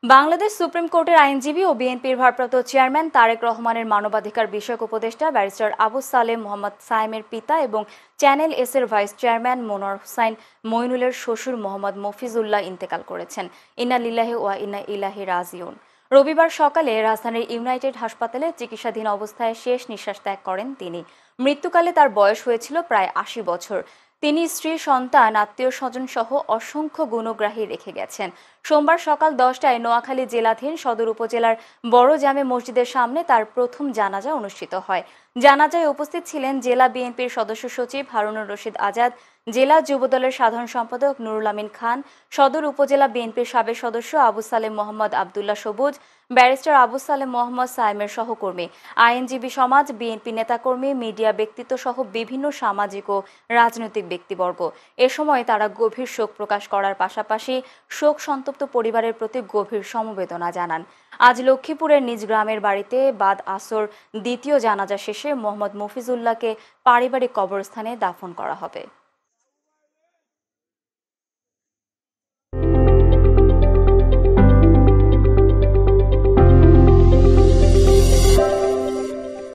Bangladesh supreme কোর্টের আইনজীবী ও বিএনপির ভারপ্রাপ্ত চেয়ারম্যান তারেক রহমানের মানবাধিকার বিষয়ক উপদেষ্টা ব্যারিস্টার আবু সালেম মোহাম্মদ সায়েমের পিতা এবং চ্যানেল এস-এর ভাইস চেয়ারম্যান মনোয়ার হোসাইন মইনুলের শ্বশুর মোহাম্মদ মফিজুল্লাহ ইন্তেকাল করেছেন। ইন্না লিল্লাহি ওয়া ইন্না ইলাইহি রাজিউন। রবিবার সকালে রাজধানীর ইউনাইটেড হাসপাতালে চিকিৎসাধীন অবস্থায় শেষ নিঃশ্বাস ত্যাগ করেন তিনি। মৃত্যুকালে তার বয়স হয়েছিল প্রায় ৮০ বছর। তিনি স্ত্রী, সন্তান, আত্মীয় স্বজন সহ অসংখ্য গুণগ্রাহী রেখে গেছেন। সোমবার সকাল 10টায় নোয়াখালী জেলাধীন সদর উপজেলার বড় জামে মসজিদের সামনে তার প্রথম জানাজা অনুষ্ঠিত হয়। জানাজায় উপস্থিত ছিলেন জেলা বিএনপির সদস্য সচিব হারুনুর রশিদ আজাদ, জেলা যুবদলের সাধারণ সম্পাদক নুরুল আমিন খান, সদর উপজেলা বিএনপির সাবেক সদস্য আবু সালেম মোহাম্মদ আবদুল্লাহ সবুজ, ব্যারিস্টার আবু সালেম মোহাম্মদ সায়েমের সহকর্মী, আইনজীবী সমাজ, বিএনপি নেতাকর্মী, মিডিয়া ব্যক্তিত্ব সহ বিভিন্ন সামাজিক ও রাজনৈতিক ব্যক্তিবর্গ। এ সময় তারা গভীর শোক প্রকাশ করার পাশাপাশি শোক সন্তপ্ত পরিবারের প্রতি গভীর সমবেদনা জানান। আজ লক্ষ্মীপুরের নিজ গ্রামের বাড়িতে বাদ আসর দ্বিতীয় জানাজা শেষে মোহাম্মদ মফিজুল্লাহকে পারিবারিক কবরস্থানে দাফন করা হবে।